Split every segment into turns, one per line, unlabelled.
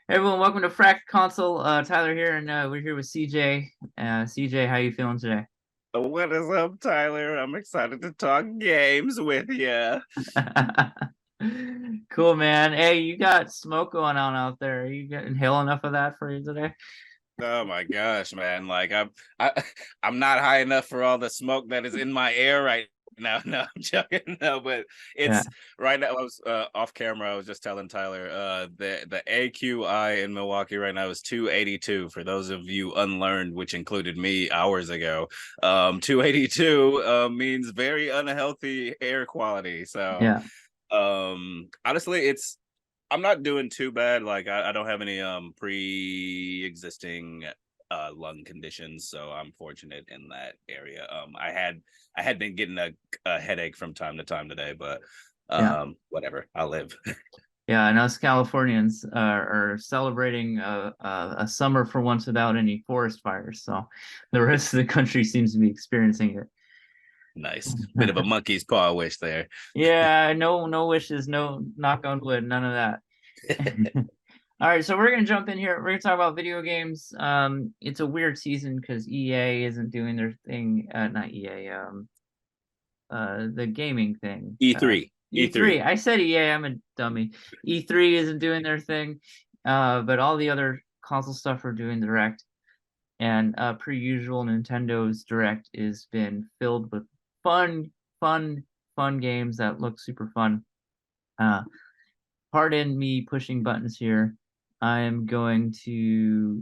Hey everyone, welcome to Frack Console. Tyler here, and we're here with CJ. CJ, how you feeling today?
What is up, Tyler? I'm excited to talk games with you.
Cool, man. Hey, you got smoke going on out there. Are you getting inhale enough of that for you today?
Oh my gosh, man! I'm not high enough for all the smoke that is in my air right now. No, I'm joking. No, but
Yeah,
it's right now. I was off camera. I was just telling Tyler the AQI in Milwaukee right now is 282. For those of you unlearned, which included me hours ago, 282 means very unhealthy air quality. So
yeah,
honestly, I'm not doing too bad. Like I don't have any pre-existing lung conditions, so I'm fortunate in that area. I had been getting a headache from time to time today, but
yeah,
whatever, I'll live.
yeah. And us Californians are celebrating a summer for once without any forest fires. So the rest of the country seems to be experiencing
Nice. Bit of a
it.
monkey's paw wish there.
Yeah, no wishes, no knock on wood, none of that. All right, so we're gonna jump in here. We're gonna talk about video games. It's a weird season because EA isn't doing their thing. Not EA. The gaming thing.
E3.
E3.
E3.
I said EA. I'm a dummy. E3 isn't doing their thing. But all the other console stuff are doing direct. And per usual, Nintendo's direct has been filled with fun, fun, fun games that look super fun. Uh, Pardon me pushing buttons here. I am going to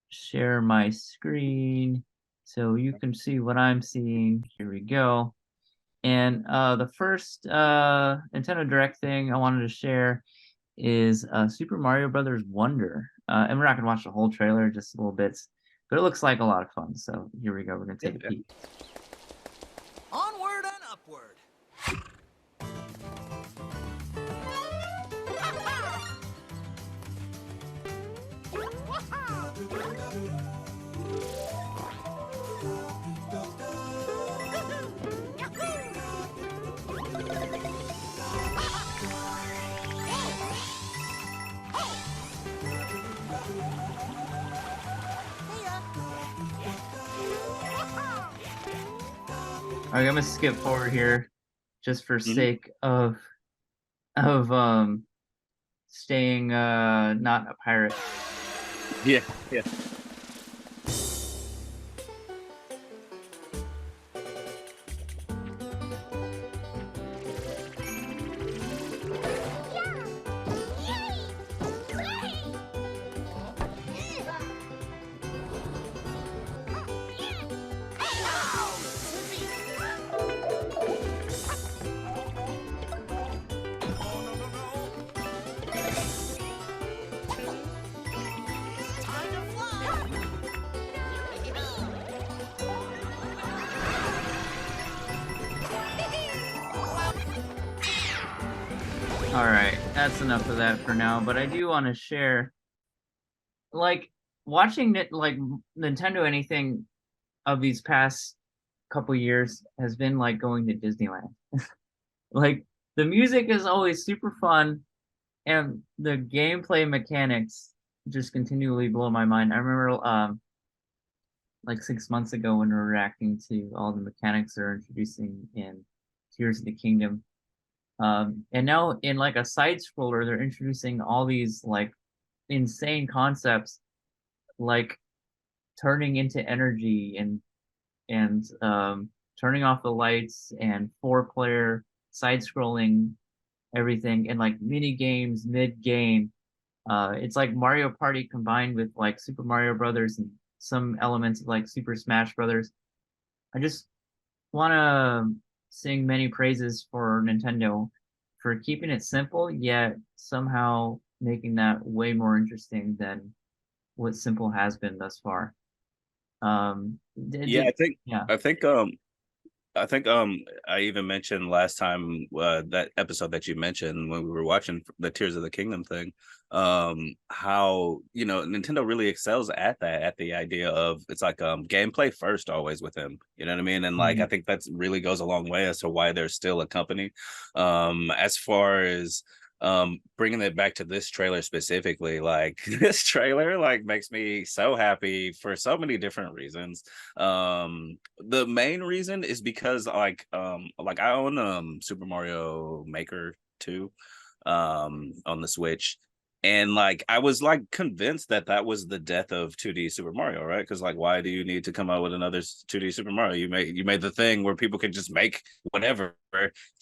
share my screen so you can see what I'm seeing. Here we go. And the first Nintendo Direct thing I wanted to share is Super Mario Brothers Wonder. And we're not going to watch the whole trailer, just little bits, but it looks like a lot of fun. So here we go. We're going to take a
Yeah.
peek.
Onward and upward.
All right, I'm going to skip forward here just for
Mhm.
sake of staying not a pirate.
Yeah. Yeah.
Time to fly.
All right, that's enough of that for now. But I do want to share, like, watching it, like Nintendo anything of these past couple years has been like going to Disneyland. Like the music is always super fun, and the gameplay mechanics just continually blow my mind. I remember like 6 months ago when we were reacting to all the mechanics they're introducing in Tears of the Kingdom. And now in like a side scroller, they're introducing all these like insane concepts like turning into energy and turning off the lights and four-player side-scrolling everything and like mini games mid-game. It's like Mario Party combined with like Super Mario Brothers and some elements of like Super Smash Brothers. I just want to sing many praises for Nintendo for keeping it simple yet somehow making that way more interesting than what simple has been thus far.
Yeah,
Yeah.
I think I think I even mentioned last time that episode that you mentioned when we were watching the Tears of the Kingdom thing, how Nintendo really excels at that, at the idea of it's like gameplay first always with them. You know what I mean? And like I
Mhm.
think that's really goes a long way as to why they're still a company. As far as bringing it back to this trailer specifically, like this trailer like makes me so happy for so many different reasons. The main reason is because like I own Super Mario Maker 2 on the Switch, and like I was like convinced that that was the death of 2D Super Mario, right? Because like, why do you need to come out with another 2D Super Mario? You made the thing where people can just make whatever.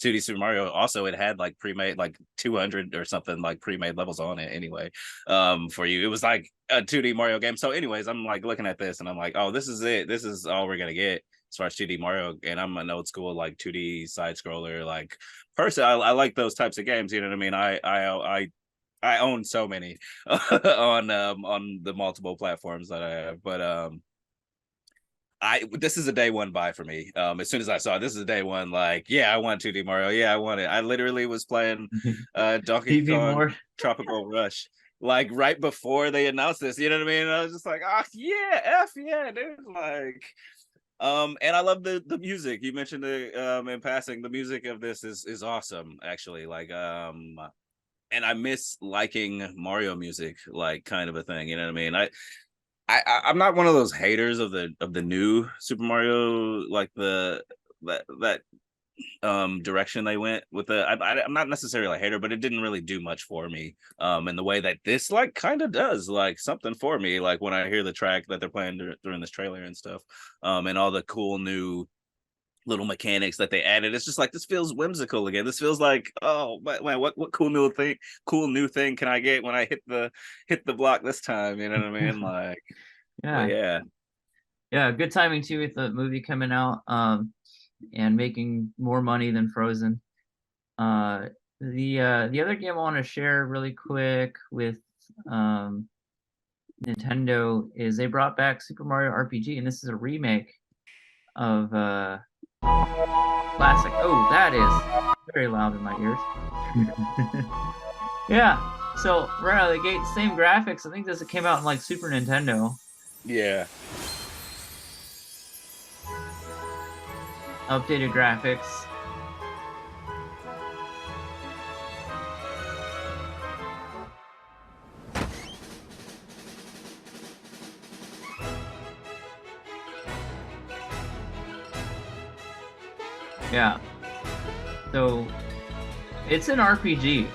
2D Super Mario, also it had like pre-made like 200 or something like pre-made levels on it anyway. For you, it was like a 2D Mario game. So anyways, I'm like looking at this and I'm like, oh, this is it. This is all we're gonna get as far as 2D Mario. And I'm an old school like 2D side scroller like person. I like those types of games. You know what I mean? I own so many on the multiple platforms that I have, but this is a day one buy for me. As soon as I saw it, this is a day one, like, yeah, I want 2D Mario. Yeah, I want it. I literally was playing Donkey
TV
Kong
more.
Tropical Rush like right before they announced this. You know what I mean? And I was just like, oh yeah, F yeah, dude. Like, and I love the music. You mentioned the in passing, the music of this is awesome, actually. Like, and I miss liking Mario music, like kind of a thing. You know what I mean? I'm not one of those haters of the new Super Mario, like that direction they went with I'm not necessarily a hater, but it didn't really do much for me. In the way that this like kind of does like something for me, like when I hear the track that they're playing during this trailer and stuff, and all the cool new little mechanics that they added. It's just like, this feels whimsical again. This feels like, oh man, what cool new thing can I get when I hit the block this time? You know what I mean? Like, but
Yeah. Yeah, good timing too with the movie coming out and making more money than Frozen. The other game I want to share really quick with Nintendo is they brought back Super Mario RPG, and this is a remake of classic. Oh, that is very loud in my ears. Yeah, so right out of the gate, same graphics. I think this came out in like Super Nintendo.
yeah.
Updated graphics. Yeah. So it's an RPG.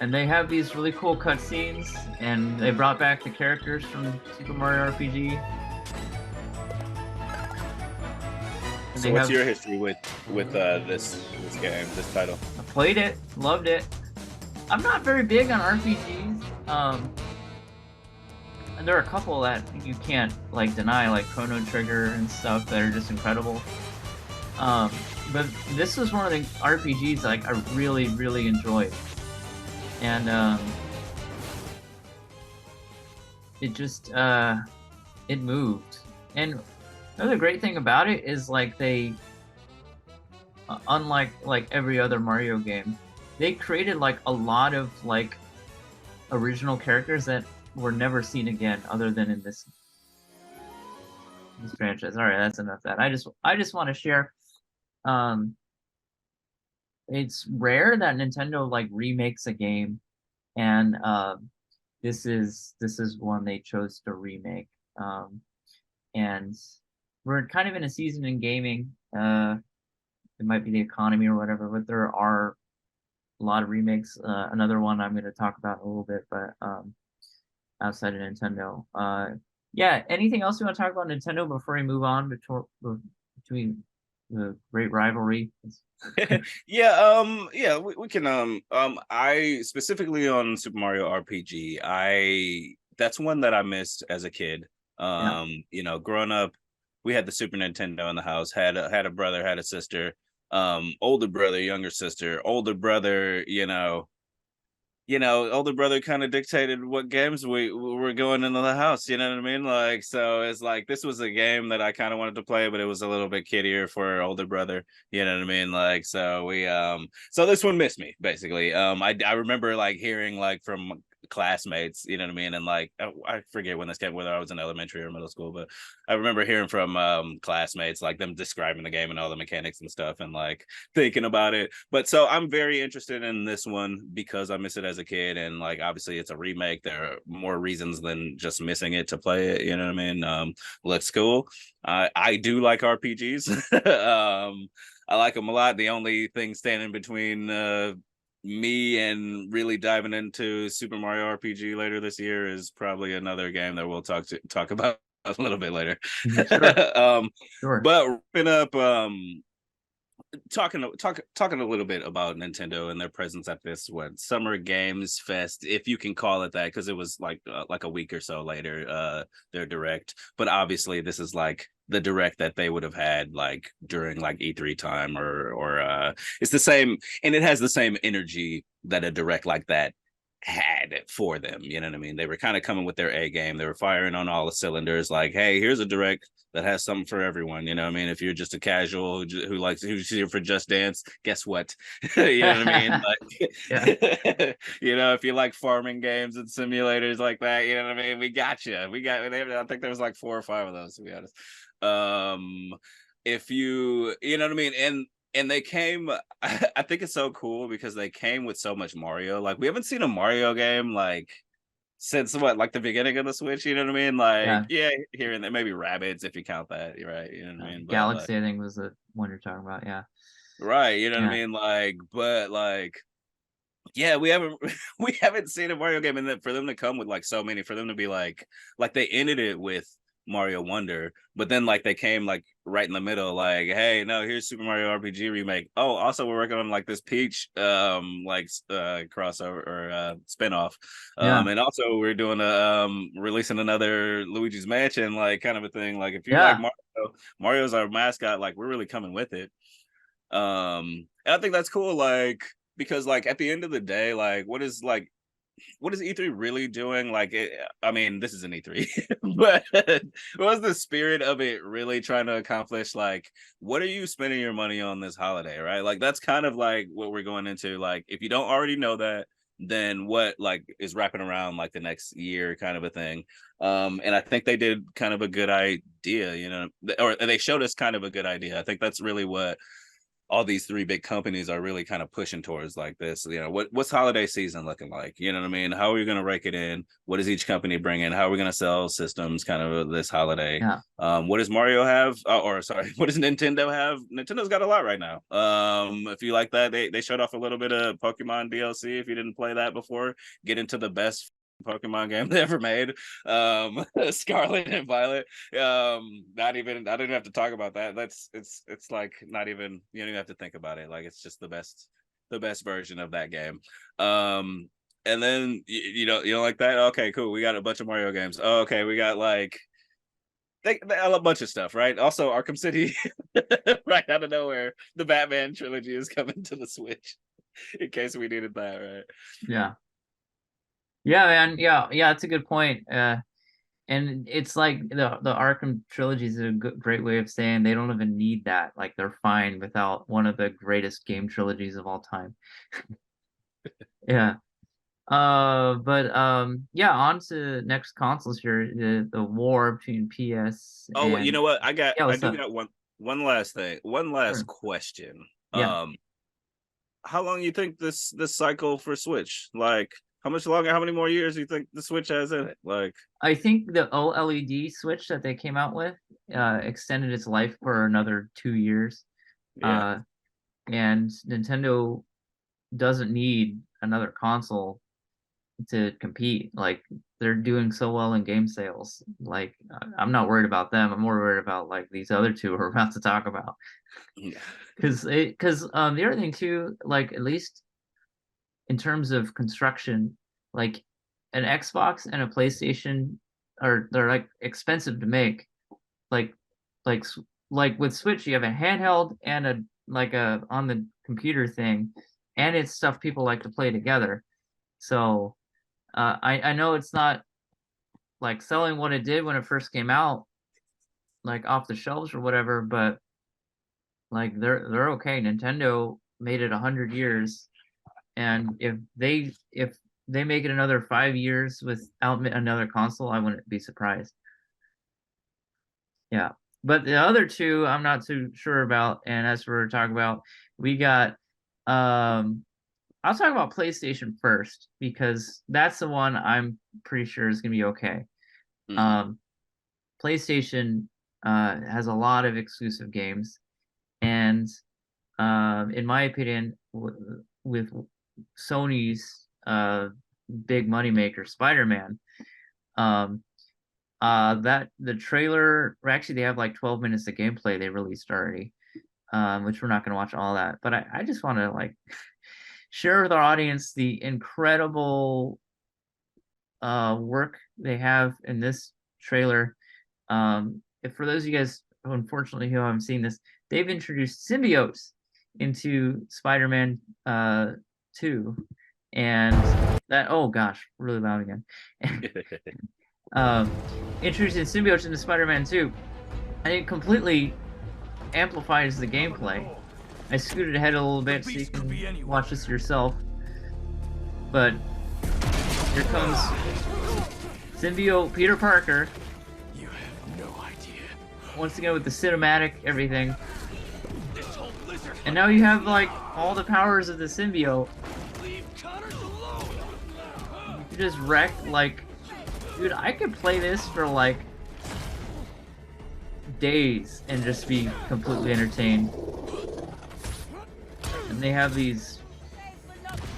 And they have these really cool cutscenes, and they brought back the characters from Super Mario RPG. And
So what's your history with this game, this title?
I played it, loved it. I'm not very big on RPGs. And there are a couple that you can't like deny, like Chrono Trigger and stuff, that are just incredible. But this was one of the RPGs like I really, really enjoyed. And it just it moved. And another great thing about it is like they unlike like every other Mario game, they created like a lot of like original characters that were never seen again other than in this franchise. All right, that's enough of that. I just want to share it's rare that Nintendo like remakes a game, and this is one they chose to remake. And we're kind of in a season in gaming. It might be the economy or whatever, but there are a lot of remakes. Another one I'm going to talk about in a little bit, but outside of Nintendo. Yeah, anything else you want to talk about Nintendo before we move on between the great rivalry?
Yeah, we can I specifically on Super Mario RPG, that's one that I missed as a kid.
Yeah.
You know, growing up, we had the Super Nintendo in the house, had a brother, had a sister, older brother, younger sister, older brother, older brother kind of dictated what games we were going into the house. You know what I mean? Like, so it's like this was a game that I kind of wanted to play, but it was a little bit kiddier for older brother. You know what I mean? Like, so we so this one missed me basically. I remember like hearing like from classmates, you know what I mean? And like, I forget when this came, whether I was in elementary or middle school, but I remember hearing from classmates, like them describing the game and all the mechanics and stuff, and like thinking about it. But so I'm very interested in this one because I missed it as a kid, and like obviously it's a remake. There are more reasons than just missing it to play it. You know what I mean? Looks cool. I do like RPGs. I like them a lot. The only thing standing between me and really diving into Super Mario RPG later this year is probably another game that we'll talk about a little bit later.
Sure. Sure.
But wrapping up, talking a little bit about Nintendo and their presence at this Summer Games Fest, if you can call it that, because it was like a week or so later, their direct. But obviously, this is like the direct that they would have had like during like E3 time, or it's the same, and it has the same energy that a direct like that had for them. You know what I mean? They were kind of coming with their A game. They were firing on all the cylinders. Like, hey, here's a direct that has something for everyone. You know what I mean? If you're just a casual who's here for Just Dance, guess what? You know what I mean? Like,
Yeah.
you know, if you like farming games and simulators like that, you know what I mean? We got you. I think there was like 4 or 5 of those, to be honest. If you know what I mean? And they came, I think it's so cool because they came with so much Mario. Like, we haven't seen a Mario game like since what, like the beginning of the Switch, you know what I mean? Like, yeah, here and there, maybe Rabbids if you count that, right? You know what I mean? But
Galaxy, I think, was the one you're talking about. Yeah.
Right, you know what I mean? Like, but like, yeah, we haven't seen a Mario game, and then for them to come with like so many, for them to be like they ended it with Mario Wonder, but then like they came like right in the middle, like, hey, no, here's Super Mario RPG remake. Oh, also we're working on like this Peach crossover or spinoff. And also we're doing releasing another Luigi's Mansion, like kind of a thing. Like, if you like Mario's our mascot, like we're really coming with it. And I think that's cool, like, because like at the end of the day, like what is E3 really doing? Like, I mean, this is an E3, but what was the spirit of it really trying to accomplish? Like, what are you spending your money on this holiday, right? Like, that's kind of like what we're going into. Like, if you don't already know that, then what like is wrapping around like the next year, kind of a thing. And I think they did kind of a good idea, you know, or they showed us kind of a good idea. I think that's really what all these 3 big companies are really kind of pushing towards, like this. You know, what's holiday season looking like? You know what I mean? How are we going to rake it in? What does each company bring in? How are we going to sell systems kind of this holiday?
Yeah.
What does Mario have? Or sorry, what does Nintendo have? Nintendo's got a lot right now. If you like that, they showed off a little bit of Pokemon DLC. If you didn't play that before, get into the best Pokemon game they ever made, Scarlet and Violet. Not even, I didn't have to talk about that. It's like not even, you don't even have to think about it. Like, it's just the best version of that game. And then you don't like that? Okay, cool, we got a bunch of Mario games. Oh, okay, we got like a bunch of stuff, right? Also Arkham City, right out of nowhere, the Batman trilogy is coming to the Switch, in case we needed that, right?
Yeah, man. Yeah, it's a good point. And it's like the Arkham trilogy is a great way of saying they don't even need that. Like, they're fine without one of the greatest game trilogies of all time. Yeah. Yeah, on to next consoles here. The war between PS
Oh,
and
you know what? I do
up?
got one last thing, one last
Sure.
question.
Yeah.
How long you think this cycle for Switch? Like, how much longer? How many more years do you think the Switch has in it? Like,
I think the OLED Switch that they came out with extended its life for another 2 years.
yeah,
And Nintendo doesn't need another console to compete. Like, they're doing so well in game sales. Like, I'm not worried about them. I'm more worried about like these other two we're about to talk about.
yeah,
Because the other thing too, like, at least in terms of construction, like an Xbox and a PlayStation they're like expensive to make. Like like like with Switch, you have a handheld and a like a on the computer thing, and it's stuff people like to play together. So I know it's not like selling what it did when it first came out, like off the shelves or whatever, but like they're okay. Nintendo made it 100 years, and if they make it another 5 years without another console, I wouldn't be surprised. Yeah. But the other two, I'm not too sure about. And as we're talking about, we got, I'll talk about PlayStation first because that's the one I'm pretty sure is going to be okay.
Mhm.
PlayStation has a lot of exclusive games, and in my opinion, with Sony's big moneymaker, Spider-Man, um, that the trailer, or actually they have like 12 minutes of gameplay they released already, which we're not going to watch all that, but I just want to like share with our audience the incredible work they have in this trailer. If for those of you guys who unfortunately who haven't seen this, they've introduced symbiotes into Spider-Man 2, and that, oh gosh, really loud again. um, Introducing symbiotes into Spider-Man 2, and it completely amplifies the gameplay. I scooted ahead a little bit so you can watch this yourself, but here comes symbiote Peter Parker.
You have no idea.
Once again with the cinematic everything. And now you have like all the powers of the symbiote.
Leave Connors alone.
You just wreck like, dude, I could play this for like days and just be completely entertained. And they have these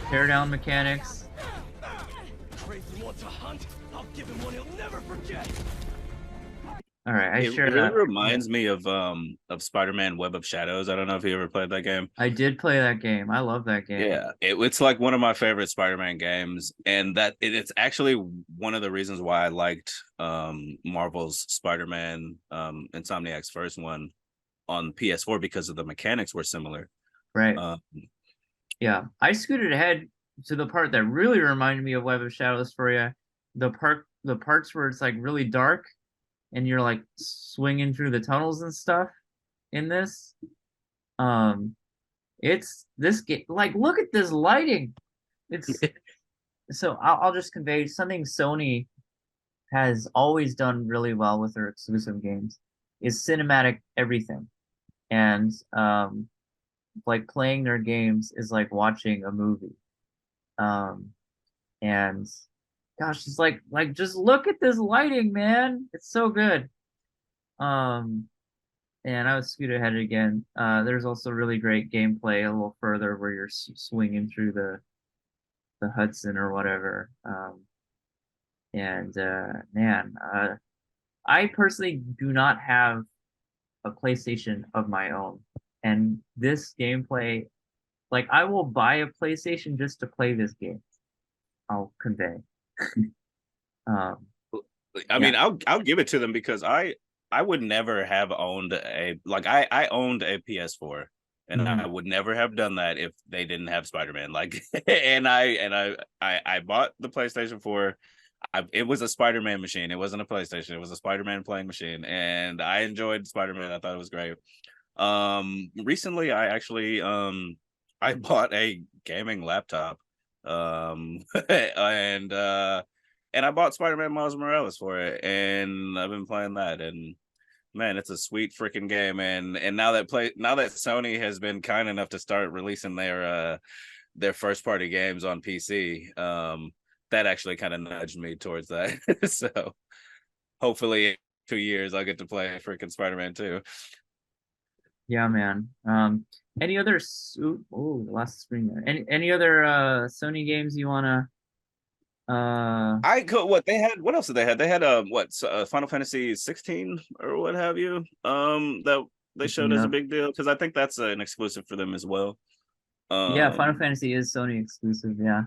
tear down mechanics.
Crazy wants a hunt. I'll give him one he'll never forget.
All right, I
It
share
really
that.
reminds me of Spider-Man Web of Shadows. I don't know if you ever played that game.
I did play that game. I love that game.
Yeah, it's like one of my favorite Spider-Man games, and it's actually one of the reasons why I liked Marvel's Spider-Man, Insomniac's first one on PS4 because of the mechanics were similar.
Right.
Uh,
Yeah. I scooted ahead to the part that really reminded me of Web of Shadows for you. The parts where it's like really dark and you're like swinging through the tunnels and stuff in this. It's this game, like, look at this lighting. It's so I'll just convey something Sony has always done really well with their exclusive games is cinematic everything. And like playing their games is like watching a movie. Um and gosh, it's like just look at this lighting, man. It's so good. Um and I would scoot ahead again. There's also really great gameplay a little further where you're swinging through the Hudson or whatever. And man, I personally do not have a PlayStation of my own, and this gameplay, like, I will buy a PlayStation just to play this game. I'll convey. um,
I
yeah.
mean, I'll give it to them because I would never have owned I owned a PS4 and
Mhm.
I would never have done that if they didn't have Spider-Man. Like I bought the PlayStation 4. It was a Spider-Man machine. It wasn't a PlayStation. It was a Spider-Man playing machine, and I enjoyed Spider-Man. I thought it was great. Recently I actually I bought a gaming laptop. And I bought Spider-Man Miles Morales for it, and I've been playing that, and man, it's a sweet freaking game. And now that Sony has been kind enough to start releasing their first party games on PC, that actually kind of nudged me towards that. So hopefully in 2 years I'll get to play freaking Spider-Man 2.
Yeah, man. Any other oh, last screen there. Any other Sony games you wanna
I could what they had. What else did they have? They had Final Fantasy 16 or what have you. That they showed as a
yeah.
big deal because I think that's an exclusive for them as well.
Yeah, Final
Um,
Fantasy is Sony exclusive, yeah.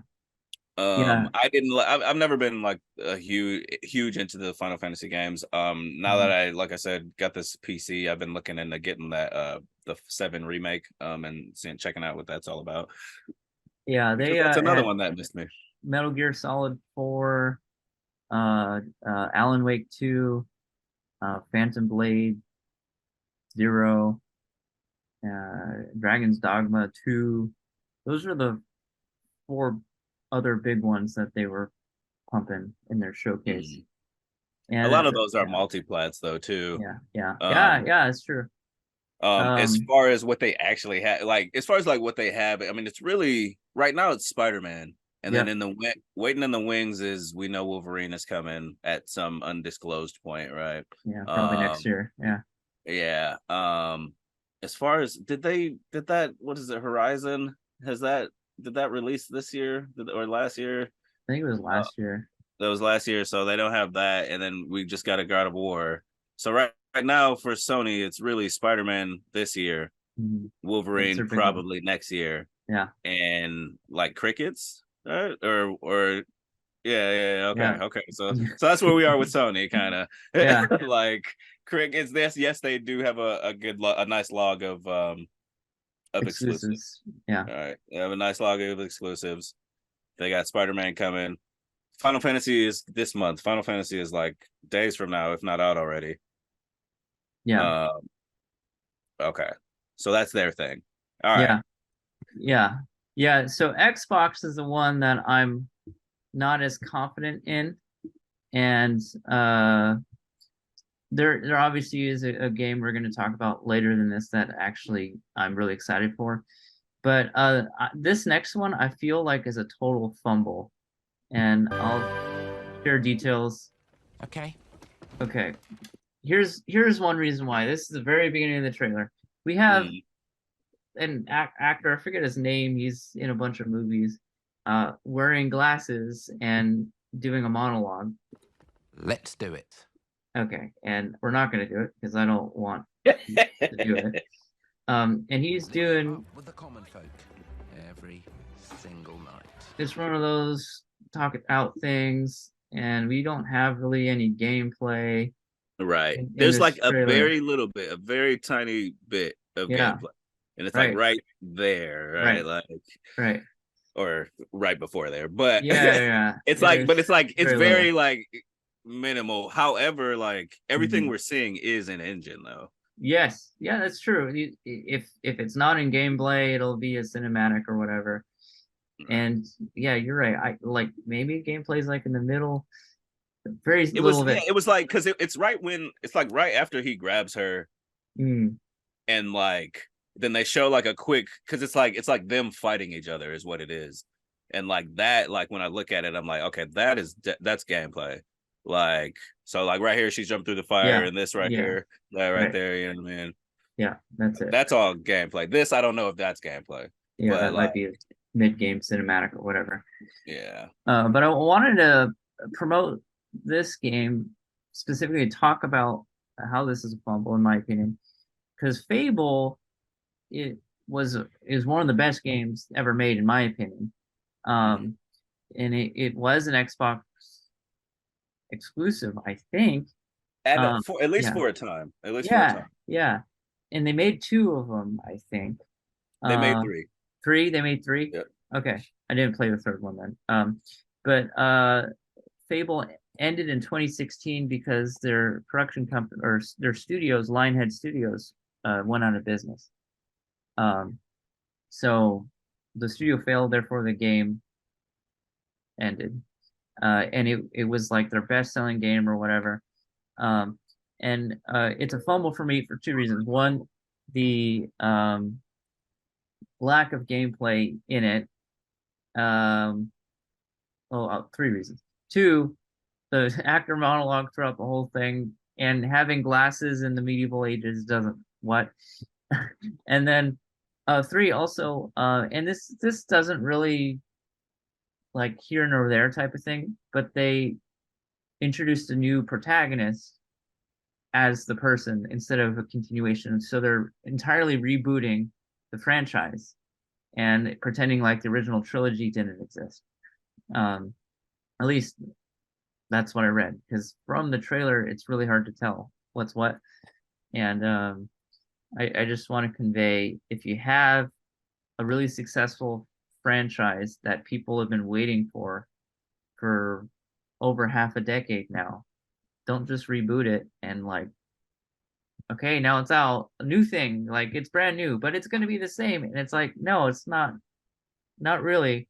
Yeah.
I didn't. I've never been like a huge into the Final Fantasy games. Now that
Mhm.
like I said, got this PC, I've been looking into getting that the 7 remake and checking out what that's all about
Yeah,
because
they
that's another
had
one that missed me.
Metal Gear Solid 4, Alan Wake 2, Phantom Blade 0, Dragon's Dogma 2. Those are the 4 other big ones that they were pumping in their showcase.
Mhm. A
And
lot of those are
yeah,
multi-plats though too. Um,
it's true.
as
Um,
far as what they actually have, like as far as like what they have, I mean, it's really right now it's Spider-Man, and then
yeah,
in the waiting in the wings is we know Wolverine is coming at some undisclosed point, right?
yeah, probably next
Um,
year. Yeah,
yeah. As far as did that what is it Horizon has that did that release this year or last year?
I think it was
Uh,
last year.
that was last year, so they don't have that, and then we just got a God of War. So right now for Sony, it's really Spider-Man this year,
Mhm. That's their
Wolverine
big one.
probably next year,
Yeah,
and like crickets, right? Or yeah, okay,
yeah,
okay. So that's where we are with Sony, kind of
yeah.
like crickets. Yes, they do have a good a nice log of exclusives.
Exclusives. Yeah,
All right, they have a nice log of exclusives. They got Spider-Man coming. Final Fantasy is this month. Final Fantasy is like days from now, if not out already.
yeah,
Um, okay, so that's their thing. All right,
yeah, yeah, yeah. So Xbox is the one that I'm not as confident in, and there obviously is a game we're going to talk about later than this that actually I'm really excited for. But this next one I feel like is a total fumble, and I'll share details.
Okay.
Okay, here's one reason why. This is the very beginning of the trailer. We have
mm,
an actor, I forget his name. He's in a bunch of movies, wearing glasses and doing a monologue.
Let's do it.
Okay, and we're not going to do it because I don't want to do it. And he's doing
With the common folk every single night.
it's one of those talk it out things, and we don't have really any gameplay
right.
in
There's
this
like a
trailer.
very little bit, a very tiny bit of
Yeah,
gameplay, and it's like
right,
right there, right,
right,
like
right.
or right before there. But
Yeah, yeah,
it's like, but
there's
it's like it's
very
very
little.
like minimal. However, like everything
Mhm.
we're seeing is an engine, though.
Yes, yeah, that's true. If it's not in gameplay, it'll be a cinematic or whatever.
Right.
And yeah, you're right. I like maybe gameplay's like in the middle, very
It
little
was
of
yeah,
it.
it was like because it's right when it's like right after he grabs her
Mm,
and like then they show like a quick because it's like them fighting each other is what it is, and like that like when I look at it I'm like okay that's gameplay, like so like right here she's jumped through the fire
yeah,
and this right
yeah,
here that right
right.
there you know what I mean,
Yeah, that's it.
that's all gameplay. This I don't know if that's gameplay,
Yeah,
but
that
like
might be a mid-game cinematic or whatever.
yeah.
But I wanted to promote this game specifically to talk about how this is a fumble, in my opinion, because Fable it was is one of the best games ever made, in my opinion.
Mhm.
Um, and it was an Xbox exclusive, I think.
And for at least
Yeah,
for a time, at least for a
yeah,
time,
yeah. And they made two of them, I think.
they made
Uh,
three.
three. They made three.
Yep.
Okay, I didn't play the third one then. But Fable ended in 2016 because their production company or their studios, Lionhead Studios, went out of business. Um, so the studio failed, therefore the game ended. And it was like their best selling game or whatever. Um, and it's a fumble for me for two reasons. One, the lack of gameplay in it. Um, three reasons. Two, the actor monologue throughout the whole thing, and having glasses in the medieval ages doesn't what. And then three also, and this doesn't really like here nor there type of thing, but they introduced a new protagonist as the person instead of a continuation. So they're entirely rebooting the franchise and pretending like the original trilogy didn't exist. Um, at least that's what I read. Because from the trailer, it's really hard to tell what's what. And I just want to convey if you have a really successful franchise that people have been waiting for over half a decade now, don't just reboot it and like, okay, now it's out, a new thing, like it's brand new, but it's going to be the same. And it's like, no, it's not, not really.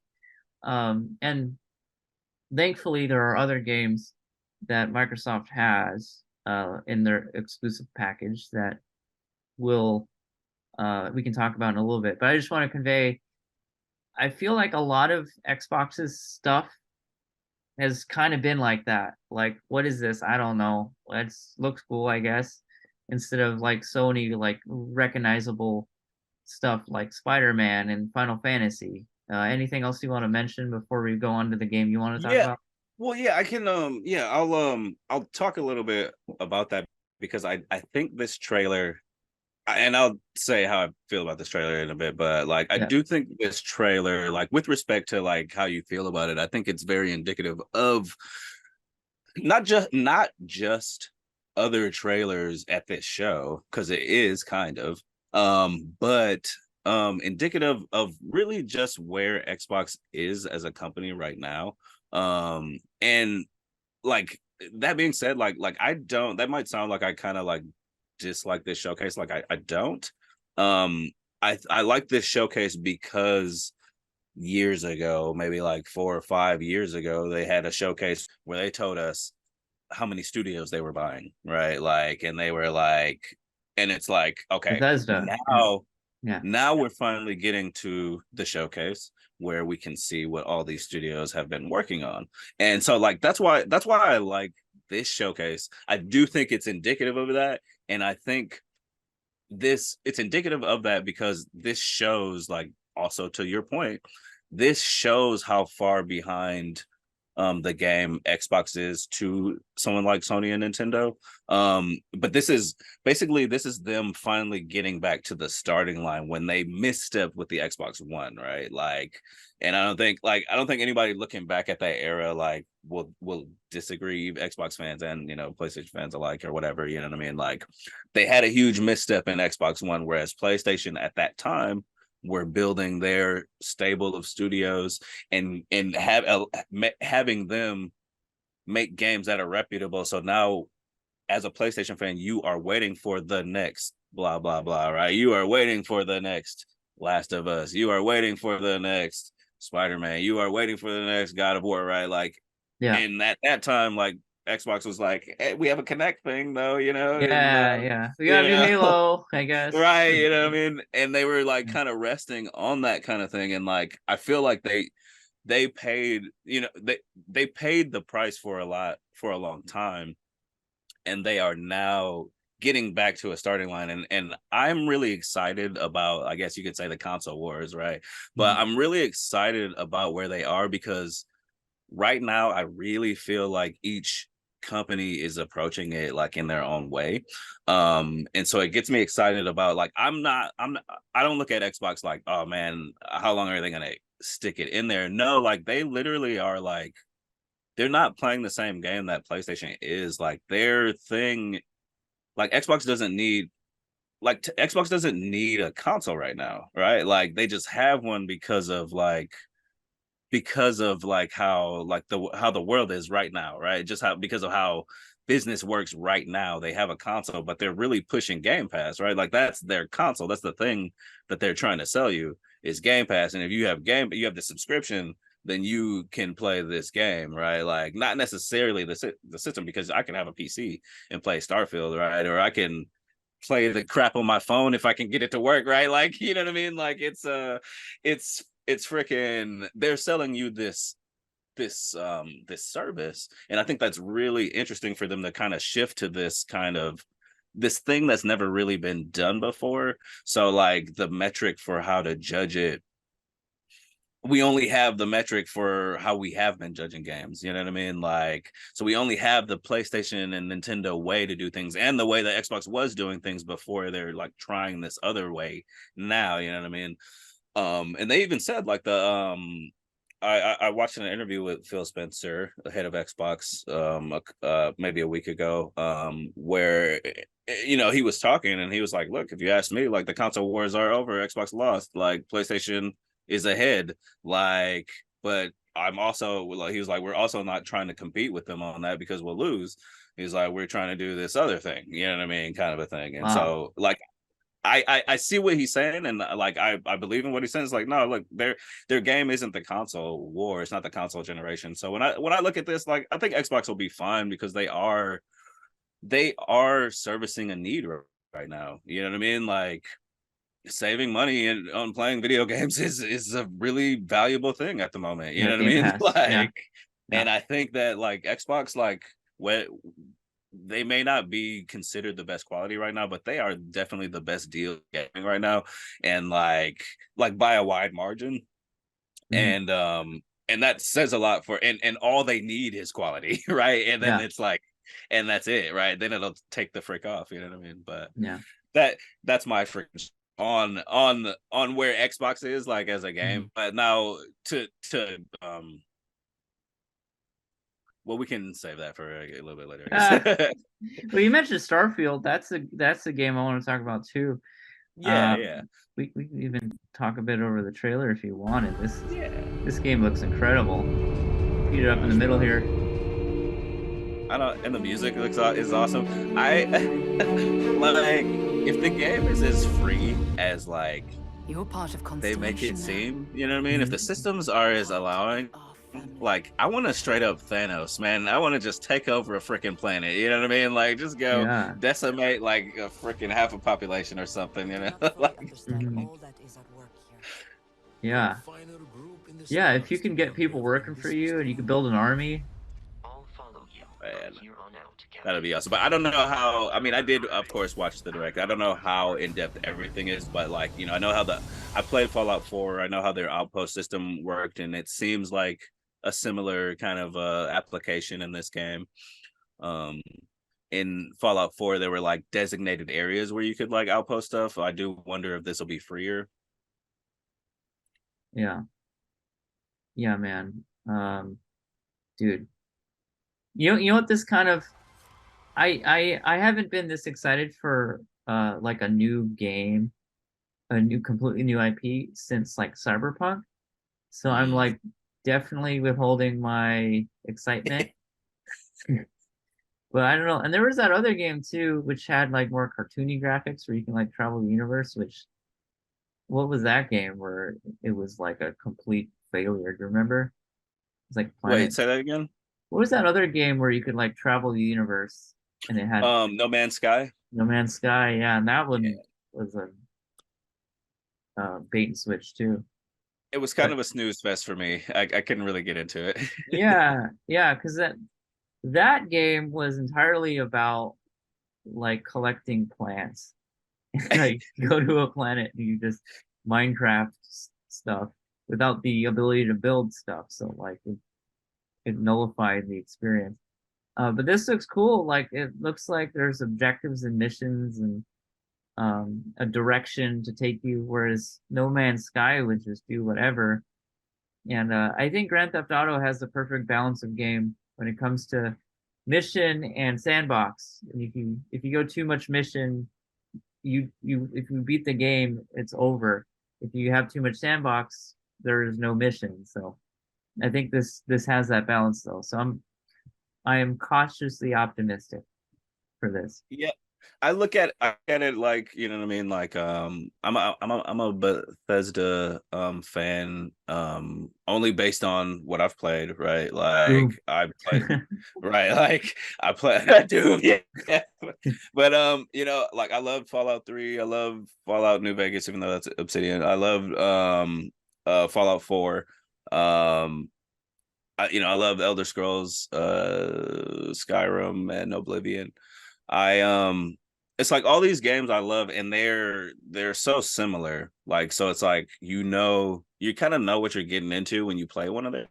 And thankfully there are other games that Microsoft has in their exclusive package that will we can talk about in a little bit. But I just want to convey, I feel like a lot of Xbox's stuff has kind of been like that. Like, what is this? I don't know. It's looks cool, I guess. Instead of like Sony, like recognizable stuff like Spider-Man and Final Fantasy. Anything else you want to mention before we go on to the game you want to talk
Yeah.
about?
Well, yeah, I can I'll talk a little bit about that because I think this trailer, and I'll say how I feel about this trailer in a bit, but like I
Yeah.
do think this trailer, like with respect to like how you feel about it, I think it's very indicative of not just other trailers at this show, because it is kind of but indicative of really just where Xbox is as a company right now. And like that being said, like I don't, that might sound like I kind of like dislike this showcase. Like I don't. um I like this showcase because years ago, maybe like 4 or 5 years ago, they had a showcase where they told us how many studios they were buying, right? Like, and they were like, and it's like, okay,
Bethesda. Yeah. Yeah.
now we're finally getting to the showcase where we can see what all these studios have been working on. And so like that's why I like this showcase. I do think it's indicative of that. And I think it's indicative of that because this shows, like, also to your point, this shows how far behind the game Xbox is to someone like Sony and Nintendo. But this is basically, this is them finally getting back to the starting line when they misstepped with the Xbox One, right? Like, and I don't think anybody looking back at that era like will disagree, Xbox fans and PlayStation fans alike or whatever, you know what I mean? Like, they had a huge misstep in Xbox One, whereas PlayStation at that time were building their stable of studios and having them make games that are reputable. So now, as a PlayStation fan, you are waiting for the next blah blah blah, right? You are waiting for the next Last of Us. You are waiting for the next Spider-Man. You are waiting for the next God of War, right? Like,
Yeah.
and at that time, like, Xbox was like, hey, we have a Connect thing though, and
Yeah. Yeah. We
you
got a new
know
Halo, I guess.
right, what I mean? And they were like kind of resting on that kind of thing. And like I feel like they paid, they paid the price for a lot for a long time, and they are now getting back to a starting line. And I'm really excited about, I guess you could say, the console wars, right? But
Mhm.
I'm really excited about where they are because right now I really feel like each company is approaching it like in their own way. And so it gets me excited about, like, I don't look at Xbox like, oh man, how long are they gonna stick it in there? No, like they literally are like, they're not playing the same game that PlayStation is. Like their thing, like Xbox doesn't need a console right now, right? Like they just have one because of like how, like, how the world is right now, right? Just how, because of how business works right now, they have a console, but they're really pushing Game Pass, right? Like that's their console. That's the thing that they're trying to sell you, is Game Pass. And if you have the subscription, then you can play this game, right? Like not necessarily the system, because I can have a PC and play Starfield, right? Or I can play the crap on my phone if I can get it to work, right? Like, you know what I mean? Like it's freaking, they're selling you this service. And I think that's really interesting for them to kind of shift to this thing that's never really been done before. So like the metric for how to judge it, we only have the metric for how we have been judging games, you know what I mean? Like, so we only have the PlayStation and Nintendo way to do things, and the way that Xbox was doing things before they're like trying this other way now, you know what I mean? And they even said like I watched an interview with Phil Spencer, the head of Xbox, maybe a week ago, where he was talking and he was like, "Look, if you ask me, like the console wars are over. Xbox lost. Like PlayStation is ahead. Like, but I'm also like," he was like, "We're also not trying to compete with them on that because we'll lose." He's like, "We're trying to do this other thing, you know what I mean, kind of a thing." And
Wow.
so, like, I see what he's saying, and like I believe in what he's saying. It's like, no, look, their game isn't the console war. It's not the console generation. So when I look at this, like, I think Xbox will be fine because they are servicing a need right now. You know what I mean? Like, saving money on playing video games is a really valuable thing at the moment. You
Yeah,
know what I
Game
mean?
Pass. Yeah,
Like,
yeah.
and I think that like Xbox, like, what they may not be considered the best quality right now, but they are definitely the best deal getting right now, and like by a wide margin.
Mhm.
And that says a lot for, and all they need is quality, right? And then
Yeah,
it's like, and that's it, right? Then it'll take the frick off, you know what I mean? But
yeah.
that's my freaking on where Xbox is like as a game.
Mhm.
But now to well, we can save that for a little bit later, I
Uh,
guess.
well, you mentioned Starfield. That's a game I want to talk about too.
Yeah,
Uh,
yeah,
we can even talk a bit over the trailer if you wanted.
yeah.
This game looks incredible. Heat it up in the
Gosh,
middle here.
I don't, and the music is awesome. I like, if the game is as free as like
You're part of
they make
Constellation
it
now.
seem, you know what I mean? If
Mhm.
the systems are as allowing,
Our family.
like, I want to straight up Thanos, man. I want to just take over a freaking planet. You know what I mean? Like, just go
Yeah.
decimate like a freaking half a population or something. You
Do
know,
not fully
like,
understand
Mhm.
all that is at work here.
Yeah.
Final group in the
Yeah, if you
stars
can
to
get
come
people
together
working
in
for
this
you and you can build an army.
I'll follow you
man,
from here on out,
that'd
Captain.
be awesome. But I don't know how. I mean, I did, of course, watch the direct. I don't know how in depth everything is, but like, I know how I played Fallout 4. I know how their outpost system worked, and it seems like a similar kind of application in this game. Um, in Fallout 4, there were like designated areas where you could like outpost stuff. I do wonder if this will be freer.
Yeah. Yeah, man. Dude. You know what this kind of I haven't been this excited for like a new game, a new completely new IP since like Cyberpunk. So I'm
Mm.
like definitely withholding my excitement. But I don't know. And there was that other game too, which had like more cartoony graphics where you can like travel the universe, which what was that game where it was like a complete failure? Do you remember? It's like
Wait,
Planet.
say that again.
What was that other game where you could like travel the universe and it had
No Man's Sky.
No Man's Sky? Yeah, and that
Yeah.
one was a bait and switch too.
It was kind
But
of a snooze fest for me. I couldn't really get into it.
yeah, because that game was entirely about like collecting plants. Like you go to a planet and you just Minecraft stuff without the ability to build stuff. So like it nullified the experience. But this looks cool. Like it looks like there's objectives and missions and a direction to take you, whereas No Man's Sky would just do whatever. And I think Grand Theft Auto has the perfect balance of game when it comes to mission and sandbox. And if you go too much mission, you if you beat the game, it's over. If you have too much sandbox, there is no mission. So I think this has that balance though. So I am cautiously optimistic for this.
Yeah, I look at it like, you know what I mean, like, I'm a Bethesda fan, only based on what I've played, right?
Doom.
Like, I play, right, like I play Doom, yeah. But like, I love Fallout 3, I love Fallout New Vegas, even though that's Obsidian. I love Fallout 4. I love Elder Scrolls, Skyrim, and Oblivion. I It's like all these games I love, and they're so similar. Like, so it's like, you kind of know what you're getting into when you play one of their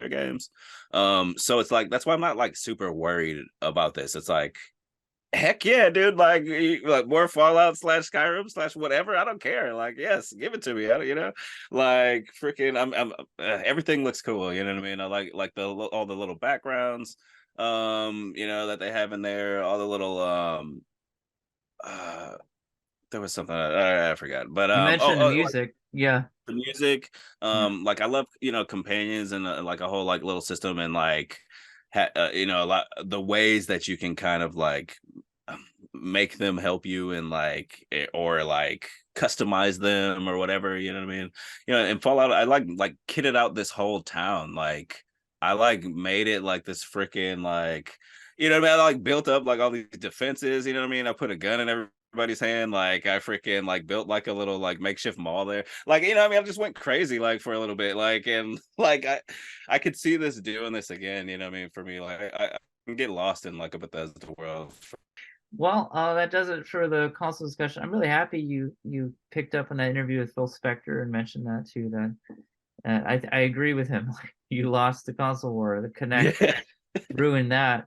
games. So it's like, that's why I'm not like super worried about this. It's like, heck yeah, dude! Like more Fallout slash Skyrim slash whatever. I don't care. Like, yes, give it to me. Like, freaking. Everything looks cool. You know what I mean? I like all the little backgrounds, that they have in there. All the little uh, there was something I forgot. But
You mentioned the
like
music. Yeah.
the music.
Yeah.
Like, I love companions, and like a whole like little system, and like a lot the ways that you can kind of like make them help you and like or like customize them or whatever, you know what I mean? You know, in Fallout, I like kitted out this whole town. Like I like made it like this freaking like, you know what I mean? I like built up like all these defenses, you know what I mean? I put a gun in everybody's hand. Like I freaking like built like a little like makeshift mall there. Like, you know what I mean? I just went crazy like for a little bit. Like, and like I could see this doing this again, you know what I mean? For me, like I can get lost in like a Bethesda world.
Well, that does it for the console discussion. I'm really happy you picked up on that interview with Phil Spector and mentioned that too. That I agree with him. You lost the console war. The Connect
Yeah.
ruined that.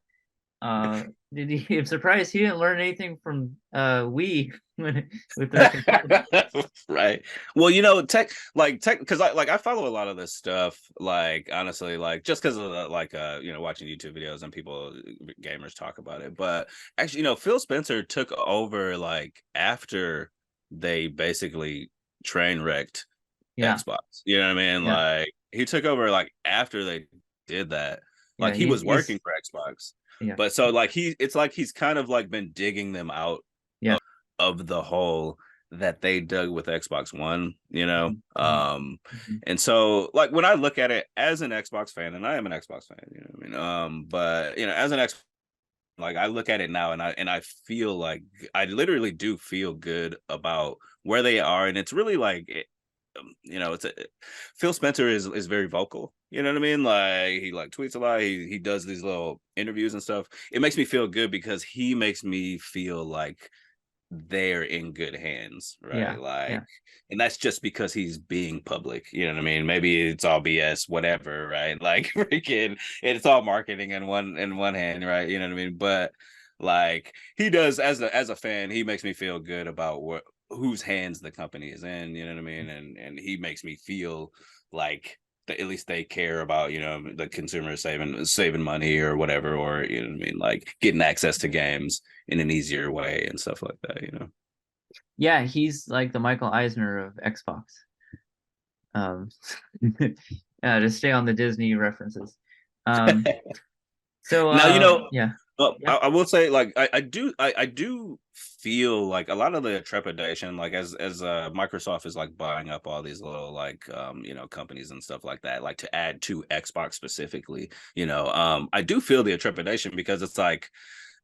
Did he? I'm surprised he didn't learn anything from Wii with the
Right. Well, you know, tech because I follow a lot of this stuff, like honestly, like just because of the, like you know, watching YouTube videos and people gamers talk about it. But actually, you know, Phil Spencer took over like after they basically train wrecked
yeah,
Xbox. You know what I mean?
yeah,
Like he took over like after they did that.
yeah.
Like he was
He's
working for Xbox.
yeah,
But so like it's like he's kind of like been digging them out
yeah.
of the hole that they dug with Xbox One, you know.
Mhm, mhm, mhm.
And so like when I look at it as an Xbox fan, and I am an Xbox fan, you know what I mean? But you know, as an X like I look at it now and I feel like I literally do feel good about where they are. And it's really like you know, Phil Spencer is very vocal. You know what I mean? Like he like tweets a lot. He does these little interviews and stuff. It makes me feel good because he makes me feel like they're in good hands,
Yeah,
right? Like,
yeah,
and that's just because he's being public. You know what I mean? Maybe it's all BS, whatever, right? Like freaking, it's all marketing in one hand, right? You know what I mean? But like he does as a fan, he makes me feel good about what whose hands the company is in. You know what I mean? And he makes me feel like at least they care about, you know, the consumer saving money or whatever, or you know what I mean, like getting access to games in an easier way and stuff like that, you know.
yeah. He's like the Michael Eisner of Xbox. Um, to stay on the Disney references. Um, so
Now, you know,
yeah, yeah,
I will say, like, I do feel like a lot of the trepidation, like as Microsoft is like buying up all these little like you know, companies and stuff like that, like to add to Xbox specifically, you know, I do feel the trepidation because it's like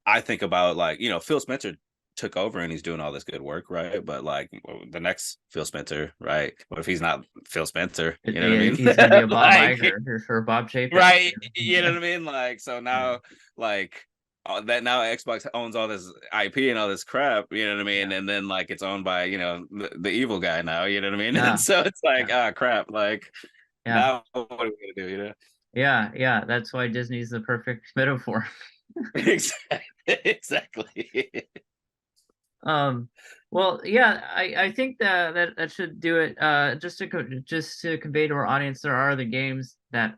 I think about like, you know, Phil Spencer took over and he's doing all this good work, right? But like the next Phil Spencer, right? What if he's not Phil Spencer? You know what I
he's gonna be a
mean?
Bob
Like,
Iger or Bob Chapek.
right? You know
Yeah,
what I mean? Like, so
yeah,
now, like, that now Xbox owns all this IP and all this crap, you know what I mean?
yeah,
And then like it's owned by, you know, the evil guy now, you know what I mean? And
yeah,
so it's like,
yeah,
ah, crap. Like,
yeah,
now what are we gonna do? You know?
yeah, yeah. That's why Disney's the perfect metaphor.
Exactly. Exactly.
Um, well, yeah, I think that should do it. Just to convey to our audience, there are other games that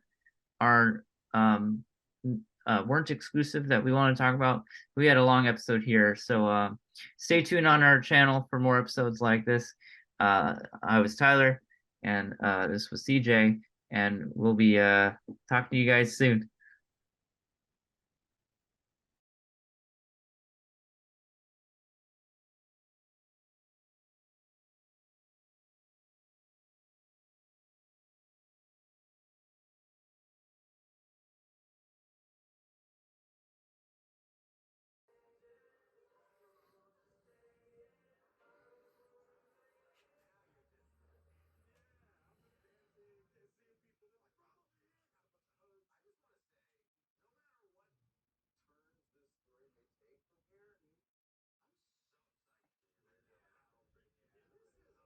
are weren't exclusive that we want to talk about. We had a long episode here, so stay tuned on our channel for more episodes like this. I was Tyler, and this was CJ, and we'll be talking to you guys soon.